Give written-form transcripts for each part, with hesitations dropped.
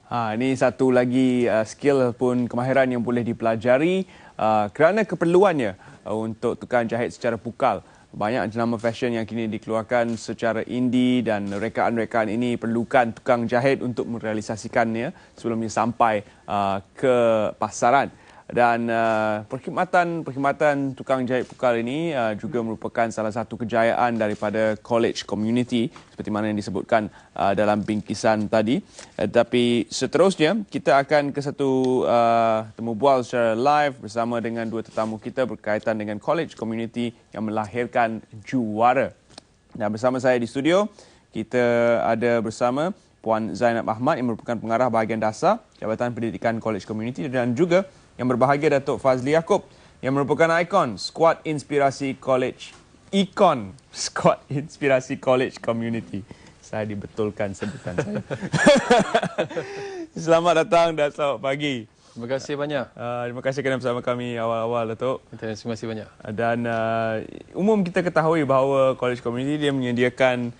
Ini satu lagi skill pun kemahiran yang boleh dipelajari kerana keperluannya untuk tukang jahit secara pukal. Banyak jenama fashion yang kini dikeluarkan secara indie dan rekaan-rekaan ini perlukan tukang jahit untuk merealisasikannya sebelumnya sampai ke pasaran. Dan perkhidmatan tukang jahit pukal ini juga merupakan salah satu kejayaan daripada college community seperti mana yang disebutkan dalam bingkisan tadi. Tapi seterusnya kita akan ke satu temu bual secara live bersama dengan dua tetamu kita berkaitan dengan college community yang melahirkan juara. Dan bersama saya di studio kita ada bersama Puan Zainab Ahmad yang merupakan pengarah bahagian dasar Jabatan Pendidikan College Community dan juga yang berbahagia Datuk Fazli Yaakob yang merupakan ikon Skuad Inspirasi College. Ikon Skuad Inspirasi College Community. Saya dibetulkan sebutan saya. Selamat datang dan selamat pagi. Terima kasih banyak. Terima kasih kerana bersama kami awal-awal, Datuk. Terima kasih banyak. Dan umum kita ketahui bahawa College Community dia menyediakan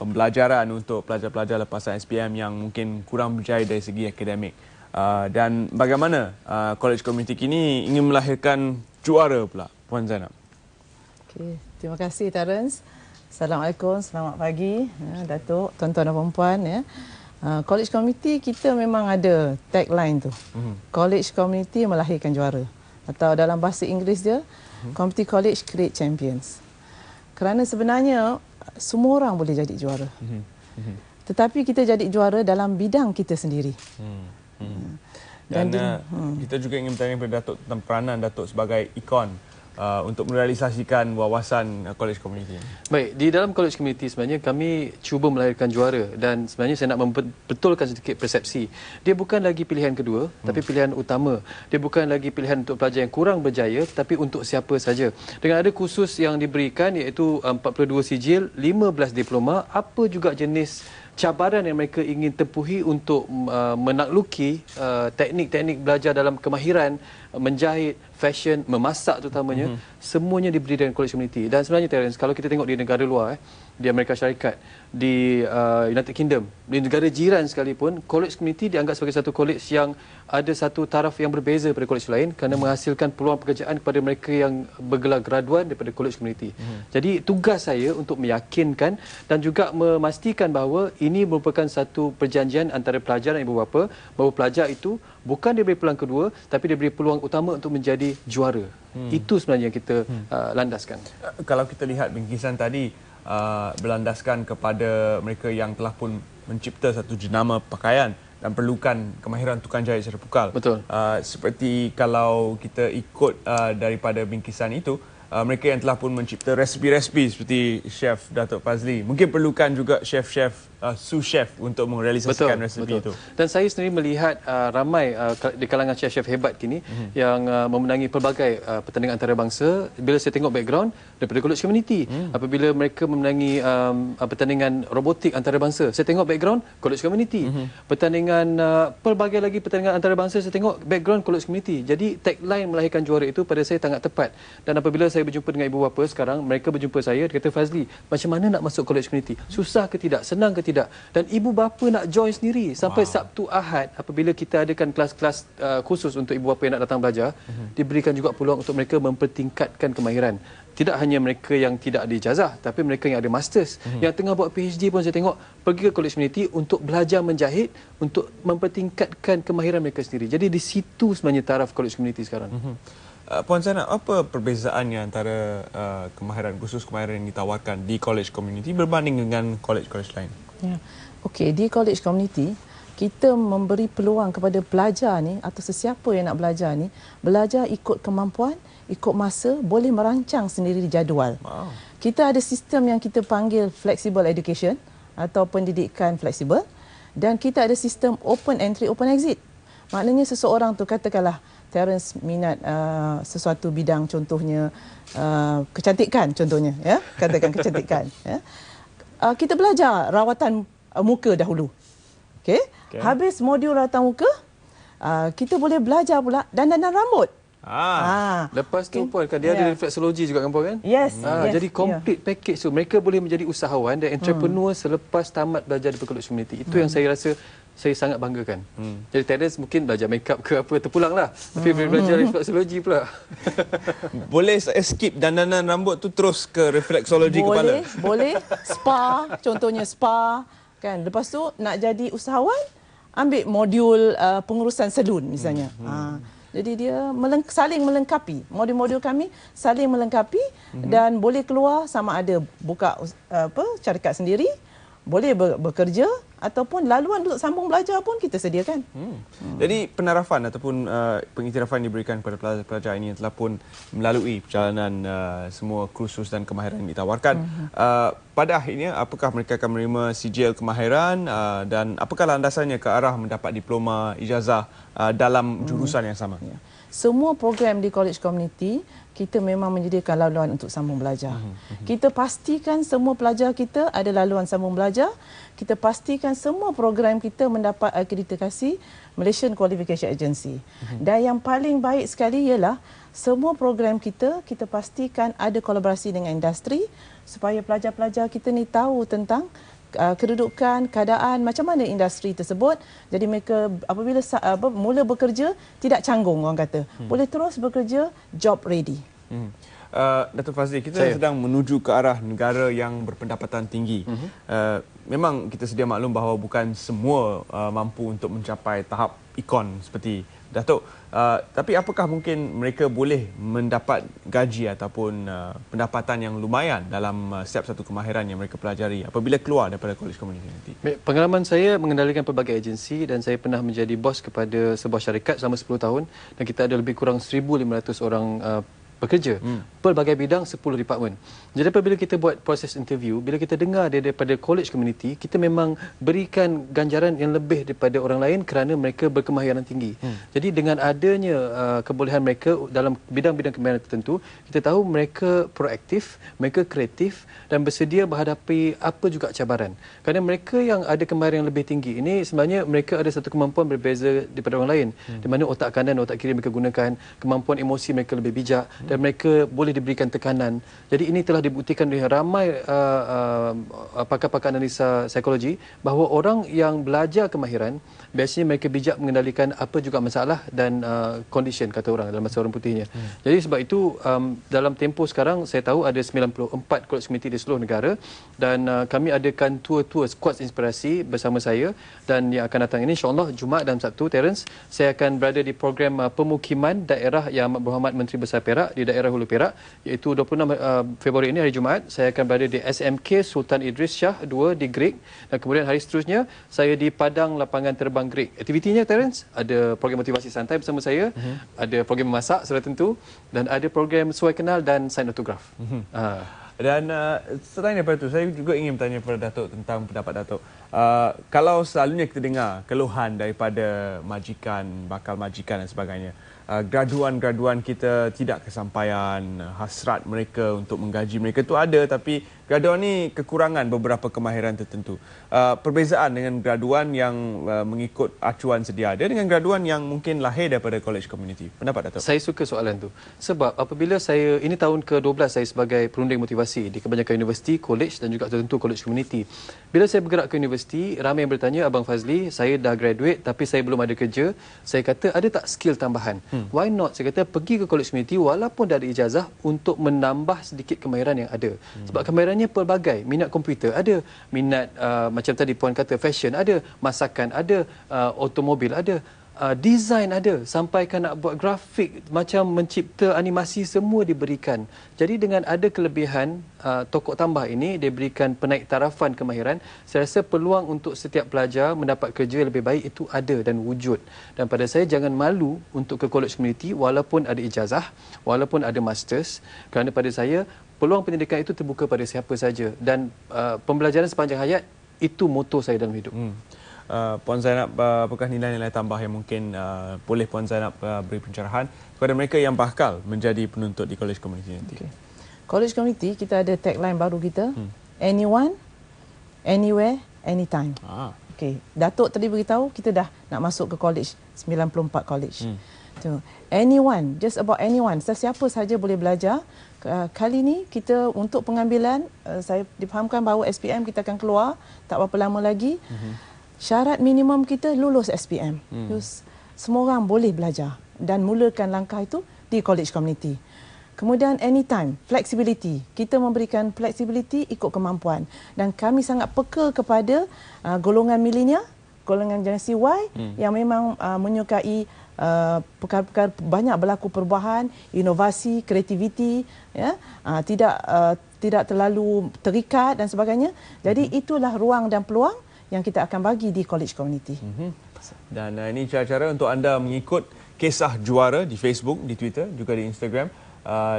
pembelajaran untuk pelajar-pelajar lepasan SPM yang mungkin kurang berjaya dari segi akademik. Dan bagaimana College Community kini ingin melahirkan juara pula, Puan Zainab? Okay. Terima kasih, Terence. Assalamualaikum, selamat pagi, Datuk, tuan-tuan dan puan-puan. College Community kita memang ada tagline tu. College Community melahirkan juara. Atau dalam bahasa Inggeris dia, Community College Create Champions. Kerana sebenarnya semua orang boleh jadi juara. Tetapi kita jadi juara dalam bidang kita sendiri. Dan kita juga ingin bertanya kepada Datuk tentang peranan Datuk sebagai ikon untuk merealisasikan wawasan college community. Baik, di dalam college community sebenarnya kami cuba melahirkan juara dan sebenarnya saya nak membetulkan sedikit persepsi. Dia bukan lagi pilihan kedua, tapi pilihan utama. Dia bukan lagi pilihan untuk pelajar yang kurang berjaya, tapi untuk siapa saja. Dengan ada kursus yang diberikan iaitu 42 sijil, 15 diploma, apa juga jenis cabaran yang mereka ingin tempuhi untuk menakluki teknik-teknik belajar dalam kemahiran menjahit, fashion, memasak terutamanya, semuanya diberi dengan college community. Dan sebenarnya Terence, kalau kita tengok di negara luar, di Amerika Syarikat, di United Kingdom, di negara jiran sekalipun, college community dianggap sebagai satu college yang ada satu taraf yang berbeza daripada college lain kerana menghasilkan peluang pekerjaan kepada mereka yang bergelar graduan daripada college community. Jadi tugas saya untuk meyakinkan dan juga memastikan bahawa ini merupakan satu perjanjian antara pelajar dan ibu bapa bahawa pelajar itu bukan diberi peluang kedua tapi diberi peluang utama untuk menjadi juara. Itu sebenarnya yang kita landaskan. Kalau kita lihat bingkisan tadi berlandaskan kepada mereka yang telah pun mencipta satu jenama pakaian dan perlukan kemahiran tukang jahit secara pukal. Betul. Seperti kalau kita ikut daripada bingkisan itu, mereka yang telah pun mencipta resipi-resipi seperti Chef Datuk Fazli mungkin perlukan juga chef-chef, sous chef untuk merealisasikan resipi itu. Dan saya sendiri melihat ramai di kalangan chef-chef hebat kini yang memenangi pelbagai pertandingan antarabangsa. Bila saya tengok background daripada college community, apabila mereka memenangi pertandingan robotik antarabangsa, saya tengok background college community. Pertandingan pelbagai lagi pertandingan antarabangsa, saya tengok background college community. Jadi tagline melahirkan juara itu pada saya sangat tepat. Dan apabila saya berjumpa dengan ibu bapa sekarang, mereka berjumpa saya, dia kata, Fazli, macam mana nak masuk college community? Susah ke tidak? Senang ke tidak? Dan ibu bapa nak join sendiri. Sampai Sabtu Ahad, apabila kita adakan kelas-kelas khusus untuk ibu bapa yang nak datang belajar, diberikan juga peluang untuk mereka mempertingkatkan kemahiran. Tidak hanya mereka yang tidak ada ijazah, tapi mereka yang ada masters. Yang tengah buat PhD pun saya tengok pergi ke college community untuk belajar menjahit, untuk mempertingkatkan kemahiran mereka sendiri. Jadi di situ sebenarnya taraf college community sekarang. Puan Zainab, apa perbezaannya antara kemahiran khusus kemahiran yang ditawarkan di college community berbanding dengan college-college lain? Okey, di college community kita memberi peluang kepada pelajar ni atau sesiapa yang nak belajar ni belajar ikut kemampuan, ikut masa, boleh merancang sendiri jadual. Kita ada sistem yang kita panggil flexible education atau pendidikan fleksibel, dan kita ada sistem open entry, open exit. Maknanya seseorang tu, katakanlah Terence minat sesuatu bidang, contohnya kecantikan, contohnya, ya, katakan kecantikan. Ya. Kita belajar rawatan muka dahulu. Okay? Habis modul rawatan muka, kita boleh belajar pula dandanan rambut. Lepas tu Puan, kan dia ada refleksologi juga kan Puan kan? Yes. Jadi complete package tu. Mereka boleh menjadi usahawan dan entrepreneur selepas tamat belajar di college community. Itu yang saya rasa saya sangat banggakan. Jadi Terence mungkin belajar makeup ke apa terpulang lah. Tapi belajar refleksologi pula. Boleh saya skip dandanan rambut tu terus ke refleksologi kepala? Boleh. Spa, contohnya spa. Kan? Lepas tu nak jadi usahawan, ambil modul pengurusan salon misalnya. Jadi dia saling melengkapi. Modul-modul kami saling melengkapi dan boleh keluar sama ada buka syarikat sendiri, boleh bekerja ataupun laluan untuk sambung belajar pun kita sediakan. Jadi penarafan ataupun pengiktirafan diberikan kepada pelajar ini telah pun melalui perjalanan semua kursus dan kemahiran yang ditawarkan. Pada akhirnya, apakah mereka akan menerima sijil kemahiran dan apakah landasannya ke arah mendapat diploma ijazah dalam jurusan yang sama? Semua program di College Community kita memang menyediakan laluan untuk sambung belajar. Kita pastikan semua pelajar kita ada laluan sambung belajar. Kita pastikan semua program kita mendapat akreditasi Malaysian Qualification Agency. Dan yang paling baik sekali ialah semua program kita pastikan ada kolaborasi dengan industri supaya pelajar-pelajar kita ni tahu tentang kedudukan, keadaan macam mana industri tersebut. Jadi mereka apabila mula bekerja tidak canggung, orang kata. Boleh terus bekerja job ready. Datuk Fazli, kita sedang menuju ke arah negara yang berpendapatan tinggi. Memang kita sedia maklum bahawa bukan semua mampu untuk mencapai tahap ikon seperti Datuk. Tapi apakah mungkin mereka boleh mendapat gaji ataupun pendapatan yang lumayan dalam setiap satu kemahiran yang mereka pelajari apabila keluar daripada College Community nanti? Pengalaman saya mengendalikan pelbagai agensi dan saya pernah menjadi bos kepada sebuah syarikat selama 10 tahun dan kita ada lebih kurang 1,500 orang bekerja pelbagai bidang, 10 department. Jadi apabila kita buat proses interview, bila kita dengar daripada college community, kita memang berikan ganjaran yang lebih daripada orang lain kerana mereka berkemahiran tinggi. Jadi dengan adanya kebolehan mereka dalam bidang-bidang kemahiran tertentu, kita tahu mereka proaktif, mereka kreatif dan bersedia menghadapi apa juga cabaran. Kerana mereka yang ada kemahiran yang lebih tinggi ini sebenarnya mereka ada satu kemampuan berbeza daripada orang lain. Di mana otak kanan dan otak kiri mereka gunakan, kemampuan emosi mereka lebih bijak dan mereka boleh diberikan tekanan. Jadi ini telah dibuktikan oleh ramai pakar-pakar analisa psikologi bahawa orang yang belajar kemahiran biasanya mereka bijak mengendalikan apa juga masalah dan condition, kata orang dalam bahasa orang putihnya. Jadi sebab itu dalam tempoh sekarang saya tahu ada 94 college community di seluruh negara dan kami adakan tour-tour Squad Inspirasi bersama saya dan yang akan datang ini insya-Allah Jumaat dan Sabtu, Terence, saya akan berada di program pemukiman daerah Yang Amat Berhormat Menteri Besar Perak di daerah Hulu Perak, iaitu 26 Februari ini hari Jumaat. Saya akan berada di SMK Sultan Idris Shah 2 di Greek dan kemudian hari seterusnya saya di Padang Lapangan Terbang Greek. Aktivitinya, Terence, ada program motivasi santai bersama saya, ada program memasak sudah tentu dan ada program suai kenal dan sign autograf. Dan selain daripada itu, saya juga ingin bertanya kepada Datuk tentang pendapat Datuk. Kalau selalunya kita dengar keluhan daripada majikan, bakal majikan dan sebagainya, graduan-graduan kita tidak kesampaian, hasrat mereka untuk menggaji mereka itu ada, tapi graduan ni kekurangan beberapa kemahiran tertentu. Perbezaan dengan graduan yang mengikut acuan sedia ada dengan graduan yang mungkin lahir daripada college community. Pendapat Datuk? Saya suka soalan tu. Sebab apabila saya, ini tahun ke-12 saya sebagai perunding motivasi di kebanyakan universiti, college dan juga tertentu college community. Bila saya bergerak ke universiti, ramai yang bertanya, Abang Fazli, saya dah graduate tapi saya belum ada kerja. Saya kata, ada tak skill tambahan? Why not? Saya kata, pergi ke college community walaupun dah ada ijazah untuk menambah sedikit kemahiran yang ada. Sebab kemahirannya pelbagai. Minat komputer ada, minat macam tadi Puan kata fashion ada, masakan ada, automobil ada, design ada, sampai kan nak buat grafik, macam mencipta animasi, semua diberikan. Jadi dengan ada kelebihan tokok tambah ini, dia berikan penaik tarafan kemahiran, saya rasa peluang untuk setiap pelajar mendapat kerja lebih baik itu ada dan wujud. Dan pada saya, jangan malu untuk ke college community walaupun ada ijazah, walaupun ada masters, kerana pada saya peluang pendidikan itu terbuka pada siapa saja dan pembelajaran sepanjang hayat itu moto saya dalam hidup. Puan Zainab, apakah nilai-nilai tambah yang mungkin boleh Puan Zainab beri pencerahan kepada mereka yang bakal menjadi penuntut di college community nanti? Okay. College community kita ada tagline baru kita, anyone, anywhere, anytime. Okay. Datuk tadi beritahu kita dah nak masuk ke college, 94 college. Anyone, just about anyone, sesiapa saja boleh belajar. Kali ini kita untuk pengambilan, saya difahamkan bahawa SPM kita akan keluar tak berapa lama lagi. Syarat minimum kita lulus SPM. Terus semua orang boleh belajar dan mulakan langkah itu di college community. Kemudian anytime, flexibility. Kita memberikan flexibility ikut kemampuan. Dan kami sangat peka kepada golongan milenial, golongan generasi Y yang memang menyukai perkara-perkara banyak berlaku perubahan, inovasi, kreativiti, ya, tidak terlalu terikat dan sebagainya. Jadi itulah ruang dan peluang yang kita akan bagi di college community. Dan ini cara-cara untuk anda mengikut kisah juara di Facebook, di Twitter, juga di Instagram.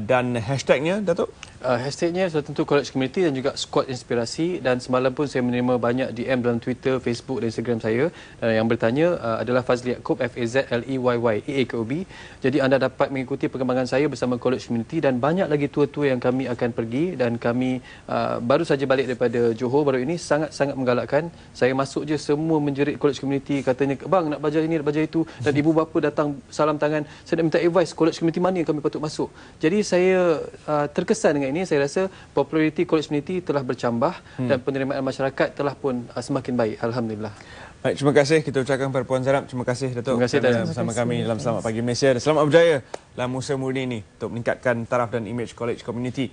Dan hashtagnya, Datuk? Hashtagnya sudah tentu College Community dan juga Squad Inspirasi, dan semalam pun saya menerima banyak DM dalam Twitter, Facebook dan Instagram saya yang bertanya adalah Fazli Yaakob, Fazleyy EAKOB. Jadi anda dapat mengikuti perkembangan saya bersama College Community, dan banyak lagi tour-tour yang kami akan pergi, dan kami baru saja balik daripada Johor baru ini, sangat-sangat menggalakkan. Saya masuk je semua menjerit College Community, katanya bang nak belajar ini, nak belajar itu, dan ibu bapa datang salam tangan, saya nak minta advice College Community mana yang kami patut masuk. Jadi saya terkesan dengan ini. Saya rasa populariti College Community telah bercambah dan penerimaan masyarakat telah pun semakin baik, alhamdulillah. Baik, terima kasih kita ucapkan kepada Puan Zarab. Terima kasih Datuk Terima kasih, kerana bersama kami dalam Selamat Pagi Malaysia, dan selamat berjaya dalam usaha murni ini untuk meningkatkan taraf dan imej College Community.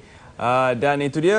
Dan itu dia